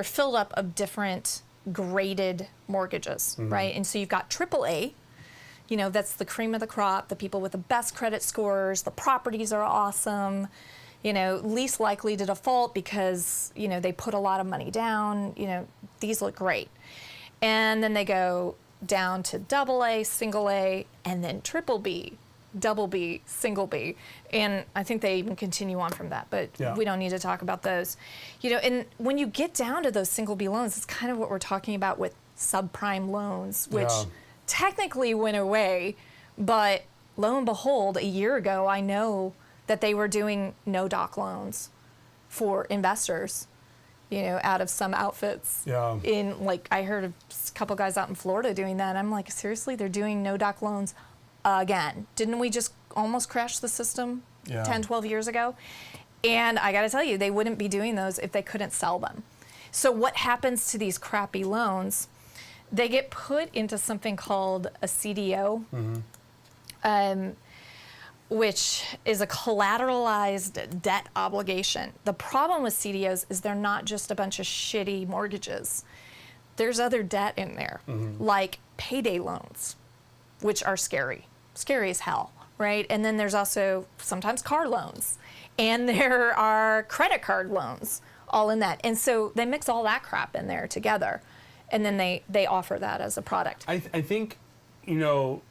filled up of different graded mortgages, right? And so you've got AAA. That's the cream of the crop. The people with the best credit scores. The properties are awesome. Least likely to default because they put a lot of money down. These look great, and then they go down to AA, single A, and then triple B, double B, single B. And I think they even continue on from that, but we don't need to talk about those. And when you get down to those single B loans, it's kind of what we're talking about with subprime loans, which technically went away, but lo and behold, a year ago, I know that they were doing no-doc loans for investors. Out of some outfits. Yeah. I heard a couple guys out in Florida doing that. I'm like, seriously, they're doing no-doc loans again. Didn't we just almost crash the system 10, 12 years ago? And I got to tell you, they wouldn't be doing those if they couldn't sell them. So what happens to these crappy loans? They get put into something called a CDO. Which is a collateralized debt obligation. The problem with CDOs is they're not just a bunch of shitty mortgages. There's other debt in there, like payday loans, which are scary as hell, right? And then there's also sometimes car loans. and there are credit card loans all in that. And so they mix all that crap in there together, and then they offer that as a product. I think, you know,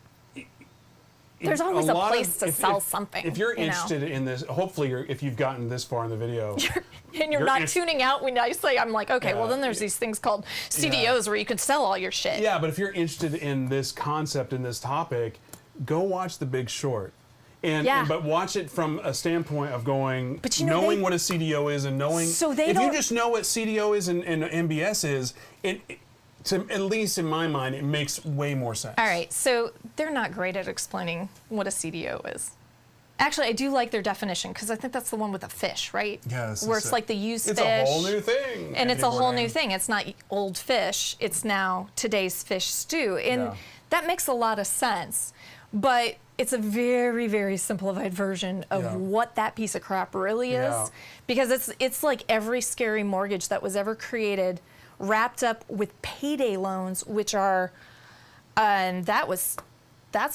There's always a lot place to sell something. If you're you know? interested in this, hopefully, if you've gotten this far in the video, and you're not tuning out when I say, I'm like, okay, well then there's these things called CDOs where you can sell all your shit. Yeah, but if you're interested in this concept, in this topic, go watch The Big Short. But watch it from a standpoint of going, but you know, knowing what a CDO is and knowing. So they if don't, you just know what CDO is and MBS is, at least in my mind, it makes way more sense. All right, so they're not great at explaining what a CDO is. Actually, I do like their definition because I think that's the one with the fish, right? Yes. Where it's like the used it's fish. It's a whole new thing. And it's a whole new thing. It's not old fish. It's now today's fish stew. And that makes a lot of sense. But it's a very, very simplified version of what that piece of crap really is. Because it's like every scary mortgage that was ever created wrapped up with payday loans, which are, that's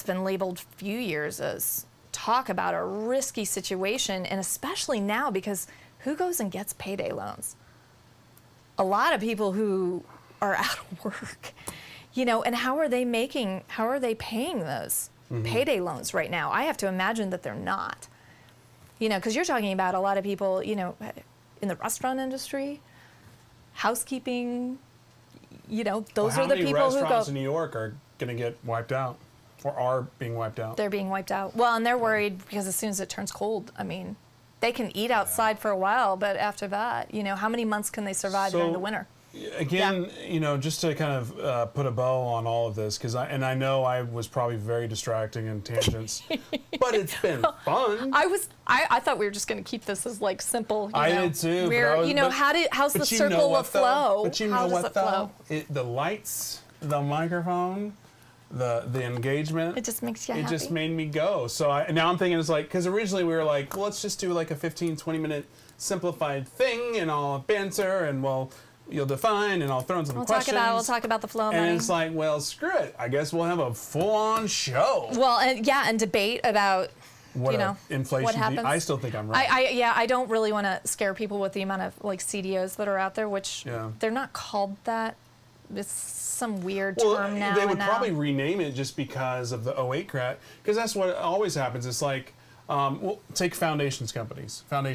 been labeled a few years as talk about a risky situation, and especially now because who goes and gets payday loans? A lot of people who are out of work, you know, and how are they paying those payday loans right now? I have to imagine that they're not, you know, because you're talking about a lot of people, you know, in the restaurant industry, housekeeping, you know, those are the people who go. How many restaurants in New York are going to get wiped out, or are being wiped out? They're being wiped out. Well, and they're worried because as soon as it turns cold, I mean, they can eat outside for a while, but after that, you know, how many months can they survive during the winter? Again, you know, just to kind of put a bow on all of this, because I know I was probably very distracting in tangents, but it's been fun. I thought we were just going to keep this as like simple. I did too. How's the circle of flow? But you know what though? The lights, the microphone, the engagement. It just makes you happy. It just made me go. So now I'm thinking it's like, because originally we were like, well, let's just do like a 15, 20-minute simplified thing, and I'll banter, and you'll define, and I'll throw in some questions. We'll talk about the flow of money. And it's like, well, screw it. I guess we'll have a full-on show. Well, and debate about inflation. What happens. I still think I'm right. I don't really want to scare people with the amount of like CDOs that are out there, which they're not called that. It's some weird term now. They would probably rename it just because of the 08 crash, because that's what always happens. It's like, take foundation companies. They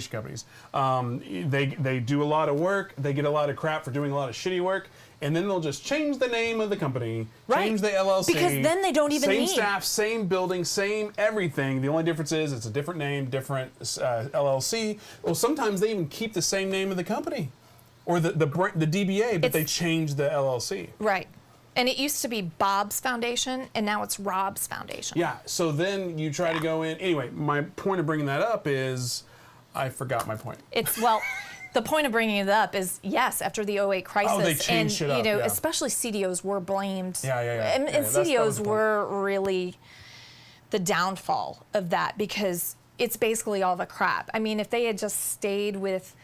do a lot of work. They get a lot of crap for doing a lot of shitty work, and then they'll just change the name of the company, change the LLC. Because then they don't even same staff, same building, same everything. The only difference is it's a different name, different LLC. Well, sometimes they even keep the same name of the company, or the DBA, but they change the LLC. Right. And it used to be Bob's Foundation, and now it's Rob's Foundation. Yeah, so then you try to go in. Anyway, my point of bringing that up is, I forgot my point. The point of bringing it up is, yes, after the 08 crisis, they changed shit up, especially CDOs were blamed. Yeah. And CDOs were really the downfall of that, because it's basically all the crap. I mean, if they had just stayed with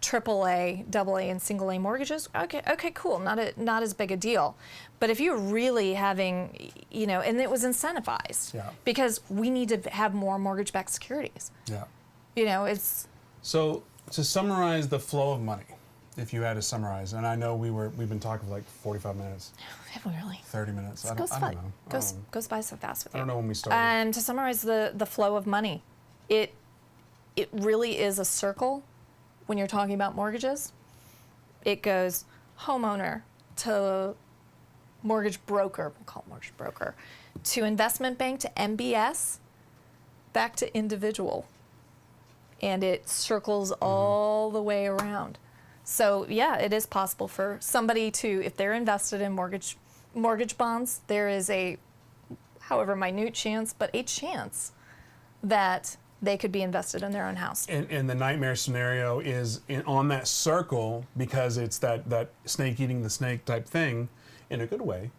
AAA, AA, and single A mortgages, okay, cool, not as big a deal. But if you're really having, and it was incentivized, because we need to have more mortgage-backed securities. Yeah. It's. So to summarize the flow of money, if you had to summarize, and I know we've been talking for like 45 minutes. Have we really? 30 minutes. I don't know. Goes by so fast with you. I don't know when we started. To summarize the flow of money, it really is a circle. When you're talking about mortgages, it goes homeowner to mortgage broker, we'll call it mortgage broker, to investment bank, to MBS, back to individual. And it circles all the way around. So yeah, it is possible for somebody to, if they're invested in mortgage bonds, there is a, however minute chance, but a chance that they could be invested in their own house. And the nightmare scenario is on that circle, because it's that snake eating the snake type thing, in a good way.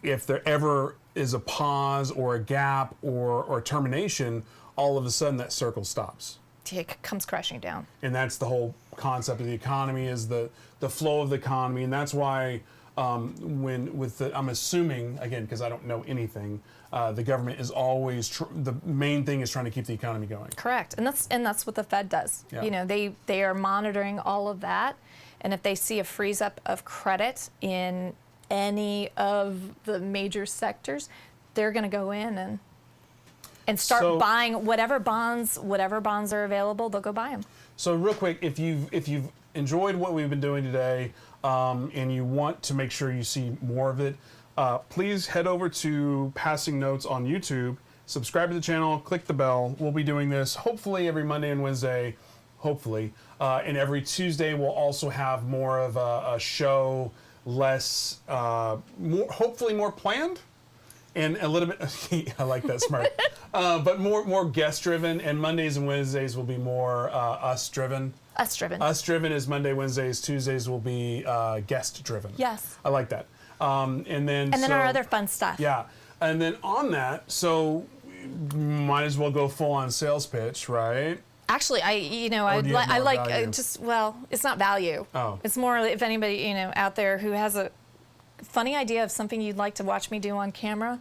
If there ever is a pause or a gap or termination, all of a sudden that circle stops. It comes crashing down. And that's the whole concept of the economy, is the flow of the economy. And that's why I'm assuming, again, because I don't know anything, the government is always, the main thing is trying to keep the economy going. Correct, and that's what the Fed does. Yeah. You know, they are monitoring all of that, and if they see a freeze up of credit in any of the major sectors, they're going to go in and start buying whatever bonds are available. They'll go buy them. So real quick, if you've enjoyed what we've been doing today, and you want to make sure you see more of it, please head over to Passing Notes on YouTube, subscribe to the channel, click the bell. We'll be doing this hopefully every Monday and Wednesday, hopefully, and every Tuesday we'll also have more of a show, less, hopefully more planned, and a little bit. I like that, smart, but more guest driven. And Mondays and Wednesdays will be more us driven. Us driven. Us driven is Monday, Wednesdays. Tuesdays will be guest driven. Yes. I like that. And then our other fun stuff. Yeah, and then on that, so might as well go full on sales pitch, right? Actually, I like it's not value. Oh. It's more if anybody out there who has a funny idea of something you'd like to watch me do on camera.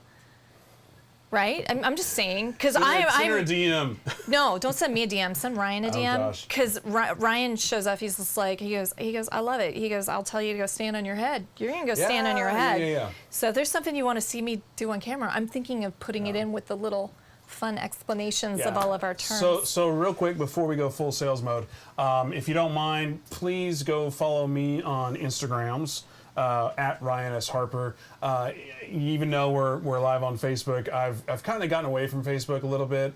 Right? I'm just saying, because Send her a I'm DM. No, don't send me a DM. Send Ryan a DM. gosh. Because Ryan shows up. He's just like, he goes, I love it. He goes, I'll tell you to go stand on your head. You're gonna go stand on your head. Yeah. So if there's something you want to see me do on camera, I'm thinking of putting it in with the little fun explanations of all of our terms. So real quick before we go full sales mode, if you don't mind, please go follow me on Instagrams. At Ryan S. Harper. Even though we're live on Facebook, I've kind of gotten away from Facebook a little bit.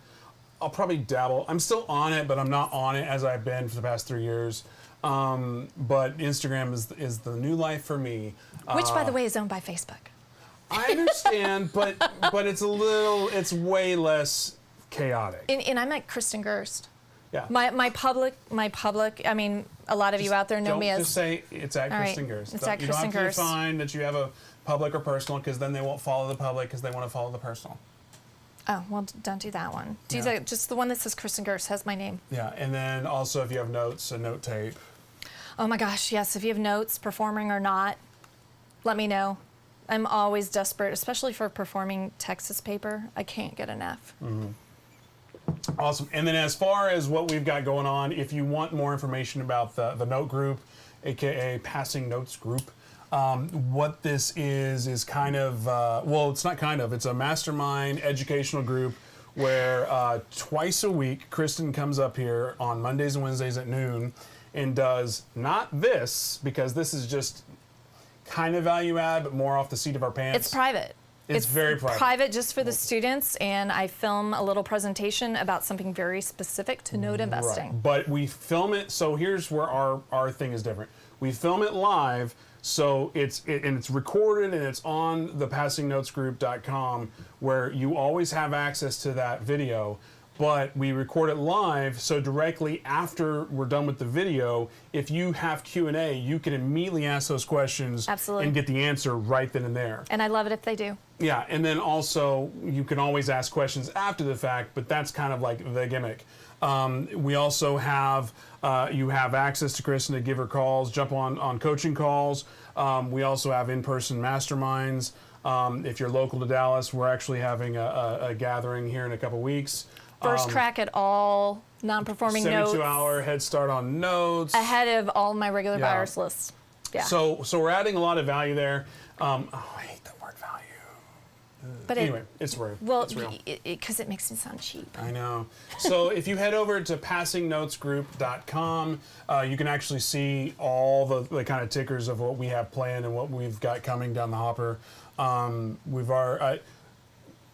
I'll probably dabble. I'm still on it, but I'm not on it as I've been for the past 3 years. But Instagram is the new life for me. Which, by the way, is owned by Facebook. I understand, but it's way less chaotic. And I'm at KRISTIN GERST. Yeah. My public. I mean, a lot of you out there know me as. Just say it's at KRISTIN GERST. It's at You don't KRISTIN have to GERST. define that you have a public or personal, because then they won't follow the public because they want to follow the personal. Oh, well, don't do that one. Do Yeah. just the one that says KRISTIN GERST has my name. Yeah, and then also if you have notes, a note tape. Oh my gosh, yes. If you have notes, performing or not, let me know. I'm always desperate, especially for performing Texas paper. I can't get enough. Awesome. And then as far as what we've got going on, if you want more information about the note group, aka Passing Notes Group, what this is kind of, well, it's not kind of, it's a mastermind educational group where twice a week, KRISTIN comes up here on Mondays and Wednesdays at noon and does not this, because this is just kind of value add, but more off the seat of our pants. It's private. It's very private. Private just for the students, and I film a little presentation about something very specific to note investing. Right. But we film it, so here's where our thing is different. We film it live, so it's recorded and it's on the passingnotesgroup.com, where you always have access to that video. But we record it live, so directly after we're done with the video, if you have Q&A, you can immediately ask those questions. Absolutely. And get the answer right then and there. And I love it if they do. Yeah, and then also you can always ask questions after the fact, but that's kind of like the gimmick. We also have, you have access to KRISTIN to give her calls, jump on coaching calls. We also have in-person masterminds. If you're local to Dallas, we're actually having a gathering here in a couple weeks. First crack at all non-performing notes. 72-hour head start on notes. Ahead of all my regular Yeah. buyers lists. Yeah. So we're adding a lot of value there. I hate the word value. But Anyway, it's real. Well, It's real. because it makes me sound cheap. I know. So if you head over to passingnotesgroup.com, you can actually see all the kind of tickers of what we have planned and what we've got coming down the hopper.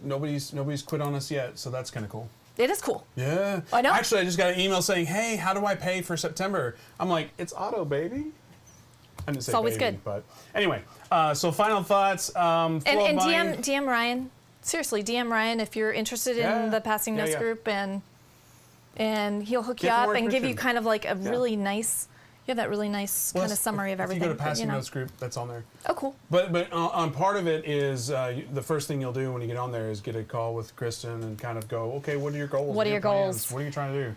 Nobody's quit on us yet, so that's kind of cool. It is cool. Yeah. I know. Actually, I just got an email saying, "Hey, how do I pay for September?" I'm like, "It's auto, baby." I didn't say It's always baby, good. but anyway. So final thoughts. And DM Ryan. Seriously, DM Ryan if you're interested Yeah. in the Passing Notes Yeah. group, and he'll hook you Get up more and give you information. kind of like a really nice, You have that really nice kind of summary of everything. If you go to Passing but, Notes group, that's on there. Oh, cool. But on part of it is the first thing you'll do when you get on there is get a call with KRISTIN and kind of go, okay, what are your goals? What are your plans? goals? What are you trying to do?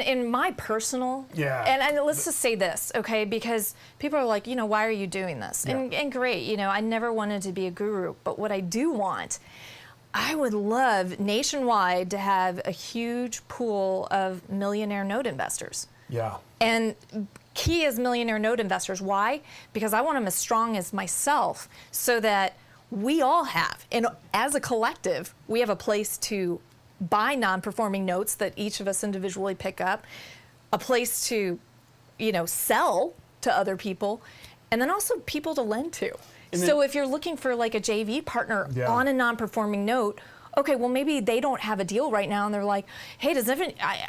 In my personal, and let's just say this, okay, because people are like, why are you doing this? And great, I never wanted to be a guru, but what I do want, I would love nationwide to have a huge pool of millionaire note investors. Yeah. And key is millionaire note investors. Why? Because I want them as strong as myself so that we all have, and as a collective, we have a place to buy non-performing notes that each of us individually pick up, a place to, sell to other people, and then also people to lend to. So if you're looking for like a JV partner on a non-performing note, okay, well maybe they don't have a deal right now and they're like, hey,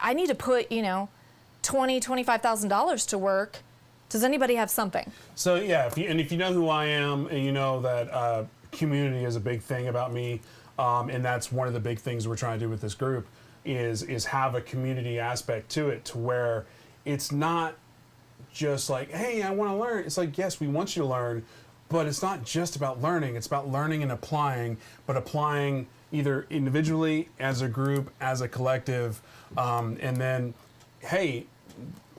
I need to put, $20,000, $25,000 to work. Does anybody have something? So yeah, if you know who I am and you know that community is a big thing about me, and that's one of the big things we're trying to do with this group is have a community aspect to it, to where it's not just like, hey, I want to learn. It's like, yes, we want you to learn, but it's not just about learning. It's about learning and applying, but applying either individually, as a group, as a collective, and then, hey,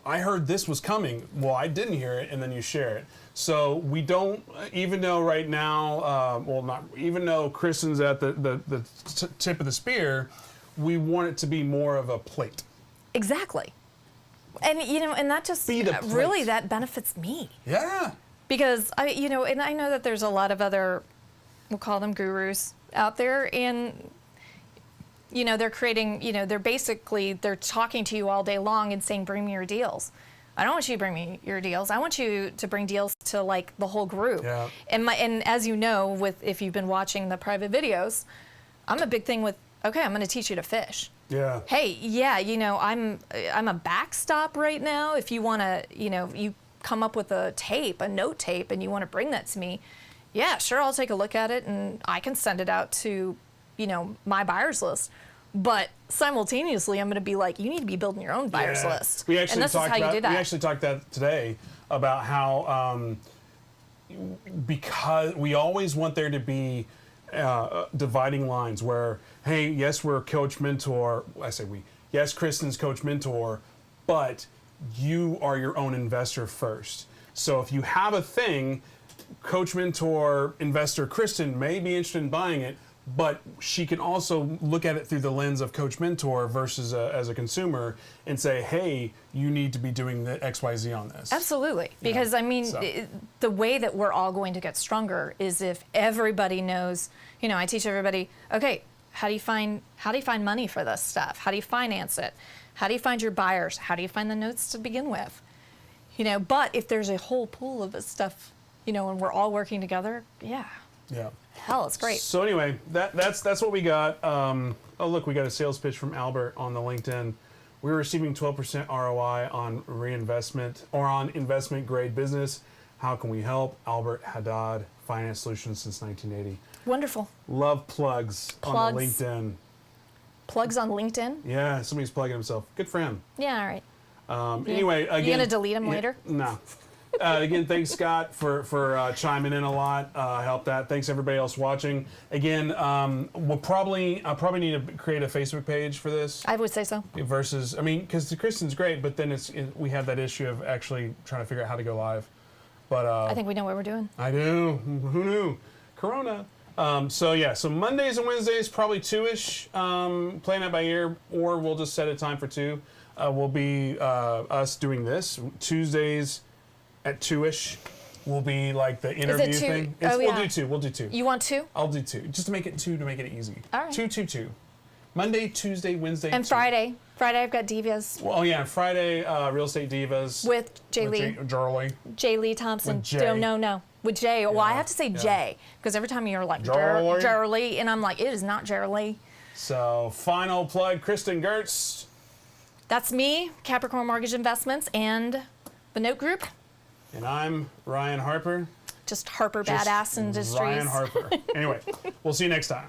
I heard this was coming. Well, I didn't hear it, and then you share it. So we don't, even though right now, even though KRISTIN's at the tip of the spear, we want it to be more of a plate. Exactly. And, and that just really, that benefits me. Yeah. Because and I know that there's a lot of other, we'll call them gurus out there, and they're creating, they're talking to you all day long and saying, bring me your deals. I don't want you to bring me your deals. I want you to bring deals to like the whole group. Yeah. And as you know, if you've been watching the private videos, I'm a big thing with, okay, I'm going to teach you to fish. Yeah. Hey, I'm a backstop right now. If you want to, you come up with a note tape, and you want to bring that to me, yeah, sure, I'll take a look at it and I can send it out to, my buyers list. But simultaneously, I'm going to be like, you need to be building your own buyers list. We actually and this is how you do that. We actually talked that today about how because we always want there to be dividing lines where, hey, yes, we're coach mentor. I say we. Yes, KRISTIN's coach mentor, but you are your own investor first. So if you have a thing, coach mentor investor KRISTIN may be interested in buying it, but she can also look at it through the lens of coach mentor versus as a consumer and say, hey, you need to be doing the XYZ on this. Absolutely. Because the way that we're all going to get stronger is if everybody knows, I teach everybody, okay, how do you find money for this stuff? How do you finance it? How do you find your buyers? How do you find the notes to begin with? But if there's a whole pool of this stuff, and we're all working together, yeah. Hell, it's great. So anyway, that's what we got. Oh, look, we got a sales pitch from Albert on the LinkedIn. We're receiving 12% ROI on reinvestment or on investment grade business. How can we help? Albert Haddad, Finance Solutions since 1980. Wonderful. Love plugs on the LinkedIn. Plugs on LinkedIn? Yeah, somebody's plugging himself. Good for him. Yeah, all right. Anyway, again, you gonna delete him later? No. Again, thanks Scott for chiming in a lot. Helped that. Thanks everybody else watching. Again, I'll probably need to create a Facebook page for this. I would say so. Versus, because the KRISTIN's great, but then we have that issue of actually trying to figure out how to go live. But I think we know what we're doing. I do. Who knew? Corona. So Mondays and Wednesdays probably 2-ish. Playing that by ear, or we'll just set a time for 2. Will be us doing this. Tuesdays at 2-ish will be like the interview thing. We'll do 2. You want 2? I'll do 2. Just to make it 2 to make it easy. All right. 2. Monday, Tuesday, Wednesday. And 2. Friday. Friday I've got Divas. Well, Friday, Real Estate Divas. With Jay Lee. Jay Lee Thompson. With Jay. No. With Jay. Well, I have to say Jay, because every time you're like, Jerlee, and I'm like, it is not Jerlee. So, final plug, KRISTIN Gertz. That's me, Capricorn Mortgage Investments, and the Note Group. And I'm Ryan Harper. Just Harper Badass Industries. Ryan Harper. Anyway, we'll see you next time.